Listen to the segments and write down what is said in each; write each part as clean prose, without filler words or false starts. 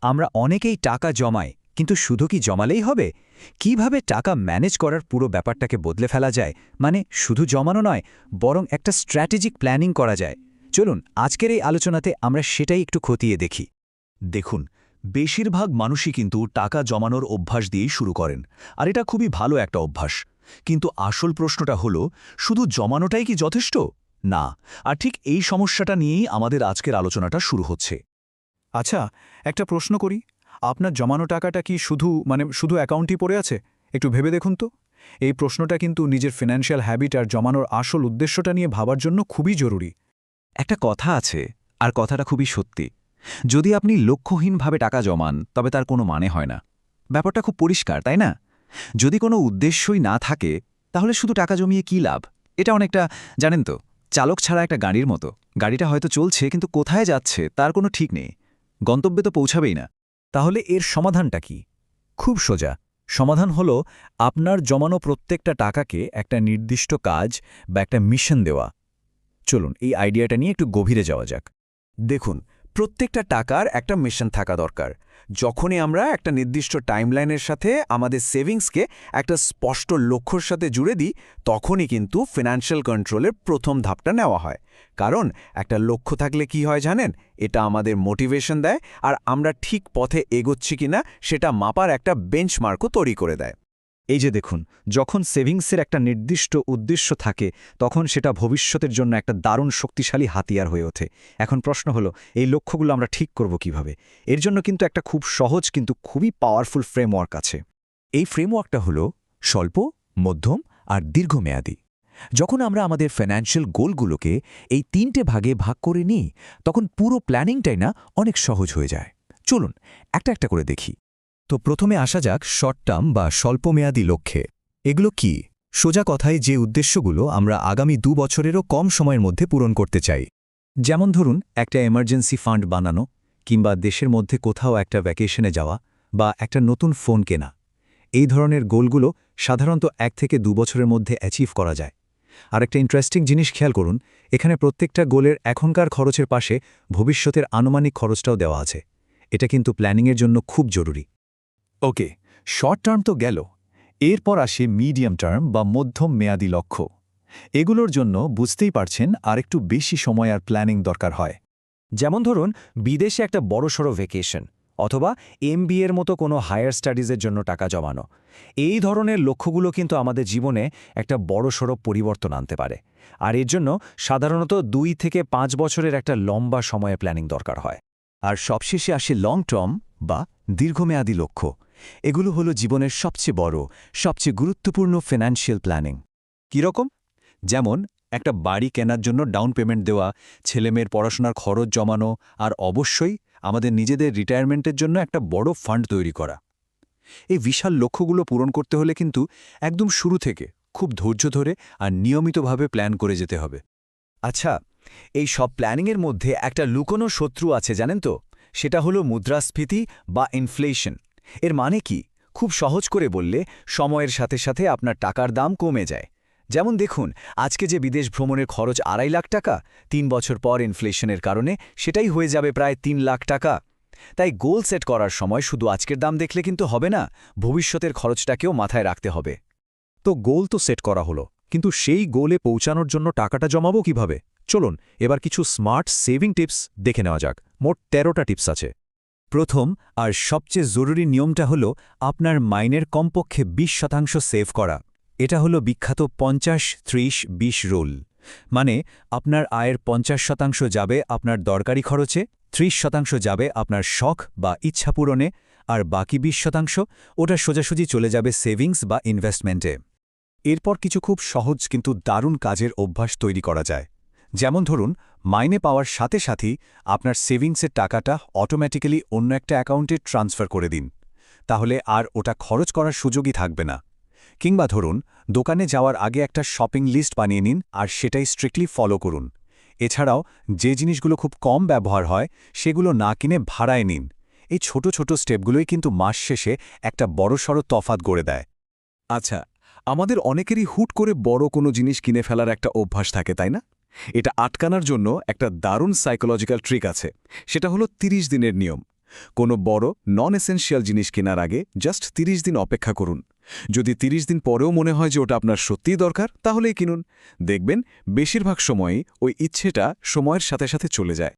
আমরা অনেকেই টাকা জমাই, কিন্তু শুধু কি জমালেই হবে? কিভাবে টাকা ম্যানেজ করার পুরো ব্যাপারটাকে বদলে ফেলা যায়? মানে শুধু জমানো নয়, বরং একটা স্ট্র্যাটেজিক প্ল্যানিং করা যায়। চলুন আজকের এই আলোচনাতে আমরা সেটাই একটু খতিয়ে দেখি। দেখুন, বেশিরভাগ মানুষই কিন্তু টাকা জমানোর অভ্যাস দিয়েই শুরু করেন, আর এটা খুবই ভালো একটা অভ্যাস। কিন্তু আসল প্রশ্নটা হলো, শুধু জমানোটাই কি যথেষ্ট? না। আর ঠিক এই সমস্যাটা নিয়েই আমাদের আজকের আলোচনাটা শুরু হচ্ছে। আচ্ছা, একটা প্রশ্ন করি। আপনার জমানো টাকাটা কি শুধু অ্যাকাউন্টই পড়ে আছে? একটু ভেবে দেখুন তো। এই প্রশ্নটা কিন্তু নিজের ফিনান্সিয়াল হ্যাবিট আর জমানোর আসল উদ্দেশ্যটা নিয়ে ভাবার জন্য খুবই জরুরি। একটা কথা আছে, আর কথাটা খুবই সত্যি। যদি আপনি লক্ষ্যহীনভাবে টাকা জমান, তবে তার কোনো মানে হয় না। ব্যাপারটা খুব পরিষ্কার, তাই না? যদি কোনো উদ্দেশ্যই না থাকে, তাহলে শুধু টাকা জমিয়ে কী লাভ? এটা অনেকটা, জানেন তো, চালক ছাড়া একটা গাড়ির মতো। গাড়িটা হয়তো চলছে, কিন্তু কোথায় যাচ্ছে তার কোনো ঠিক নেই। গন্তব্যে তো পৌঁছাবেই না। তাহলে এর সমাধানটা কি? খুব সোজা। সমাধান হলো আপনার জমানো প্রত্যেকটা টাকাকে একটা নির্দিষ্ট কাজ বা একটা মিশন দেওয়া। চলুন এই আইডিয়াটা নিয়ে একটু গভীরে যাওয়া যাক। দেখুন, প্রত্যেকটা টাকার একটা মিশন থাকা দরকার। যখনই আমরা একটা নির্দিষ্ট টাইমলাইনের সাথে আমাদের সেভিংসকে একটা স্পষ্ট লক্ষ্যর সাথে জুড়ে দিই, তখনই কিন্তু ফিনান্সিয়াল কন্ট্রোলের প্রথম ধাপটা নেওয়া হয়। কারণ একটা লক্ষ্য থাকলে কি হয় জানেন? এটা আমাদের মোটিভেশন দেয়, আর আমরা ঠিক পথে এগোচ্ছি কিনা সেটা মাপার একটা বেঞ্চমার্কও তৈরি করে দেয়। এই যে দেখুন, যখন সেভিংসের একটা নির্দিষ্ট উদ্দেশ্য থাকে, তখন সেটা ভবিষ্যতের জন্য একটা দারুণ শক্তিশালী হাতিয়ার হয়ে ওঠে। এখন প্রশ্ন হলো, এই লক্ষ্যগুলো আমরা ঠিক করব কিভাবে? এর জন্য কিন্তু একটা খুব সহজ কিন্তু খুবই পাওয়ারফুল ফ্রেমওয়ার্ক আছে। এই ফ্রেমওয়ার্কটা হলো স্বল্প, মধ্যম আর দীর্ঘমেয়াদী। যখন আমরা আমাদের ফাইন্যান্সিয়াল গোলগুলোকে এই 3টে ভাগে ভাগ করে নিই, তখন পুরো প্ল্যানিংটাই না অনেক সহজ হয়ে যায়। চলুন একটা একটা করে দেখি। তো প্রথমে আসা যাক শর্ট টার্ম বা স্বল্পমেয়াদী লক্ষ্যে। এগুলো কি? সোজা কথায় যে উদ্দেশ্যগুলো আমরা আগামী 2 বছরেরও কম সময়ের মধ্যে পূরণ করতে চাই। যেমন ধরুন, একটা এমার্জেন্সি ফান্ড বানানো, কিংবা দেশের মধ্যে কোথাও একটা ভ্যাকেশনে যাওয়া, বা একটা নতুন ফোন কেনা। এই ধরনের গোলগুলো সাধারণত 1 থেকে 2 বছরের মধ্যে অ্যাচিভ করা যায়। আর একটা ইন্টারেস্টিং জিনিস খেয়াল করুন, এখানে প্রত্যেকটা গোলের এখনকার খরচের পাশে ভবিষ্যতের আনুমানিক খরচটাও দেওয়া আছে। এটা কিন্তু প্ল্যানিংয়ের জন্য খুব জরুরি। ওকে, শর্ট টার্ম তো গেল। এরপর আসে মিডিয়াম টার্ম বা মধ্যম মেয়াদী লক্ষ্য। এগুলোর জন্য বুঝতেই পারছেন আরেকটু বেশি সময় আর প্ল্যানিং দরকার হয়। যেমন ধরুন, বিদেশে একটা বড়সড় ভ্যাকেশন, অথবা এমবিএর মতো কোনো হায়ার স্টাডিজের জন্য টাকা জমানো। এই ধরনের লক্ষ্যগুলো কিন্তু আমাদের জীবনে একটা বড়সড় পরিবর্তন আনতে পারে। আর এর জন্য সাধারণত 2 থেকে 5 বছরের একটা লম্বা সময়ে প্ল্যানিং দরকার হয়। আর সবশেষে আসে লং টার্ম বা দীর্ঘমেয়াদী লক্ষ্য। এগুলো হলো জীবনের সবচেয়ে বড়, সবচেয়ে গুরুত্বপূর্ণ ফিনান্সিয়াল প্ল্যানিং। কীরকম? যেমন একটা বাড়ি কেনার জন্য ডাউন পেমেন্ট দেওয়া, ছেলেমেয়ের পড়াশোনার খরচ জমানো, আর অবশ্যই আমাদের নিজেদের রিটায়ারমেন্টের জন্য একটা বড় ফান্ড তৈরি করা। এই বিশাল লক্ষ্যগুলো পূরণ করতে হলে কিন্তু একদম শুরু থেকে খুব ধৈর্য ধরে আর নিয়মিতভাবে প্ল্যান করে যেতে হবে। আচ্ছা, এই সব প্ল্যানিংয়ের মধ্যে একটা লুকোনো শত্রু আছে, জানেন তো? সেটা হলো মুদ্রাস্ফীতি বা ইনফ্লেশন। এর মানে কি? খুব সহজ করে বললে, সময়ের সাথে সাথে আপনার টাকার দাম কমে যায়। যেমন দেখুন, আজকে যে বিদেশ ভ্রমণের খরচ 2.5 লাখ টাকা, 3 বছর পর ইনফ্লেশনের কারণে সেটাই হয়ে যাবে প্রায় 3 লাখ টাকা। তাই গোল সেট করার সময় শুধু আজকের দাম দেখলে কিন্তু হবে না, ভবিষ্যতের খরচটাকেও মাথায় রাখতে হবে। তো গোল তো সেট করা হলো, কিন্তু সেই গোলে পৌঁছানোর জন্য টাকাটা জমাবো কিভাবে? চলুন এবার কিছু স্মার্ট সেভিং টিপস দেখে নেওয়া যাক। মোট 13টা টিপস আছে। প্রথম আর সবচেয়ে জরুরি নিয়মটা হলো আপনার মাইনের কমপক্ষে 20% সেভ করা। এটা হলো বিখ্যাত 50-30-20 রুল। মানে আপনার আয়ের 50% যাবে আপনার দরকারি খরচে, 30% যাবে আপনার শখ বা ইচ্ছা পূরণে, আর বাকি 20% ওটা সোজাসুজি চলে যাবে সেভিংস বা ইনভেস্টমেন্টে। এরপর কিছু খুব সহজ কিন্তু দারুণ কাজের অভ্যাস তৈরি করা যায়। যেমন ধরুন, মাইনে পাওয়ার সাথে সাথেই আপনার সেভিংসের টাকাটা অটোমেটিক্যালি অন্য একটা অ্যাকাউন্টে ট্রান্সফার করে দিন। তাহলে আর ওটা খরচ করার সুযোগই থাকবে না। কিংবা ধরুন, দোকানে যাওয়ার আগে একটা শপিং লিস্ট বানিয়ে নিন আর সেটাই স্ট্রিক্টলি ফলো করুন। এছাড়াও যে জিনিসগুলো খুব কম ব্যবহার হয় সেগুলো না কিনে ভাড়ায় নিন। এই ছোট ছোট স্টেপগুলোই কিন্তু মাস শেষে একটা বড়সড় তফাৎ গড়ে দেয়। আচ্ছা, আমাদের অনেকেরই হুট করে বড় কোনো জিনিস কিনে ফেলার একটা অভ্যাস থাকে, তাই না? এটা আটকানোর জন্য একটা দারুণ সাইকোলজিক্যাল ট্রিক আছে। সেটা হলো 30 দিনের নিয়ম। কোনো বড় নন এসেনশিয়াল জিনিস কেনার আগে জাস্ট 30 দিন অপেক্ষা করুন। যদি 30 দিন পরেও মনে হয় যে ওটা আপনার সত্যিই দরকার, তাহলেই কিনুন। দেখবেন বেশিরভাগ সময়ই ওই ইচ্ছেটা সময়ের সাথে সাথে চলে যায়।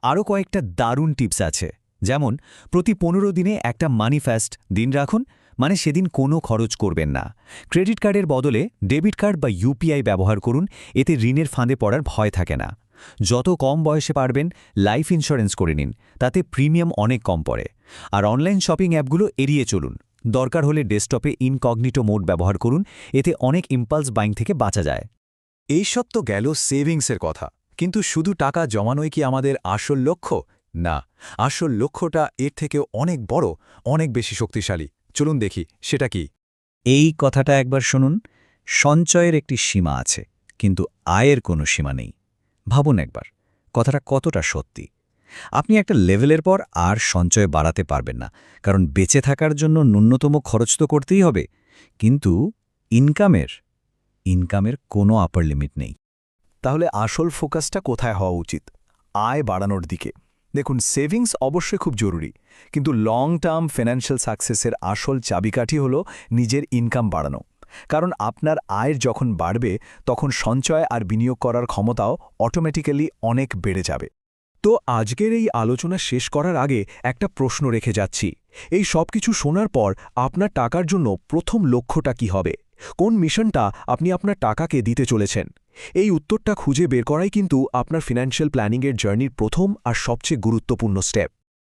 আরও কয়েকটা দারুণ টিপস আছে, যেমন প্রতি 15 দিনে একটা মানি ফাস্ট দিন রাখুন, মানে সেদিন কোনো খরচ করবেন না। ক্রেডিট কার্ডের বদলে ডেবিট কার্ড বা ইউপিআই ব্যবহার করুন, এতে ঋণের ফাঁদে পড়ার ভয় থাকে না। যত কম বয়সে পারবেন লাইফ ইন্স্যুরেন্স করে নিন, তাতে প্রিমিয়াম অনেক কম পড়ে। আর অনলাইন শপিং অ্যাপগুলো এড়িয়ে চলুন। দরকার হলে ডেস্কটপে ইনকগনিটো মোড ব্যবহার করুন, এতে অনেক ইম্পালস বাইং থেকে বাঁচা যায়। এই সব তো গেল সেভিংসের কথা, কিন্তু শুধু টাকা জমানোই কি আমাদের আসল লক্ষ্য? না, আসল লক্ষ্যটা এর থেকেও অনেক বড়, অনেক বেশি শক্তিশালী। চলুন দেখি সেটা কি। এই কথাটা একবার শুনুন। সঞ্চয়ের একটি সীমা আছে, কিন্তু আয়ের কোনো সীমা নেই। ভাবুন একবার, কথাটা কতটা সত্যি। আপনি একটা লেভেলের পর আর সঞ্চয় বাড়াতে পারবেন না, কারণ বেঁচে থাকার জন্য ন্যূনতম খরচ তো করতেই হবে। কিন্তু ইনকামের কোনো আপার লিমিট নেই। তাহলে আসল ফোকাসটা কোথায় হওয়া উচিত? আয় বাড়ানোর দিকে। দেখুন, সেভিংস অবশ্যই খুব জরুরি, কিন্তু লং টার্ম ফিনান্সিয়াল সাকসেসের আসল চাবিকাঠি হল নিজের ইনকাম বাড়ানো। কারণ আপনার আয় যখন বাড়বে, তখন সঞ্চয় আর বিনিয়োগ করার ক্ষমতাও অটোমেটিক্যালি অনেক বেড়ে যাবে। তো আজকের এই আলোচনা শেষ করার আগে একটা প্রশ্ন রেখে যাচ্ছি। এই সব কিছু শোনার পর আপনার টাকার জন্য প্রথম লক্ষ্যটা কি হবে? কোন মিশনটা আপনি আপনার টাকাকে দিতে চলেছেন? এই উত্তরটা খুঁজে বের করাই কিন্তু আপনার ফিনান্সিয়াল প্ল্যানিংয়ের জার্নির প্রথম আর সবচেয়ে গুরুত্বপূর্ণ স্টেপ।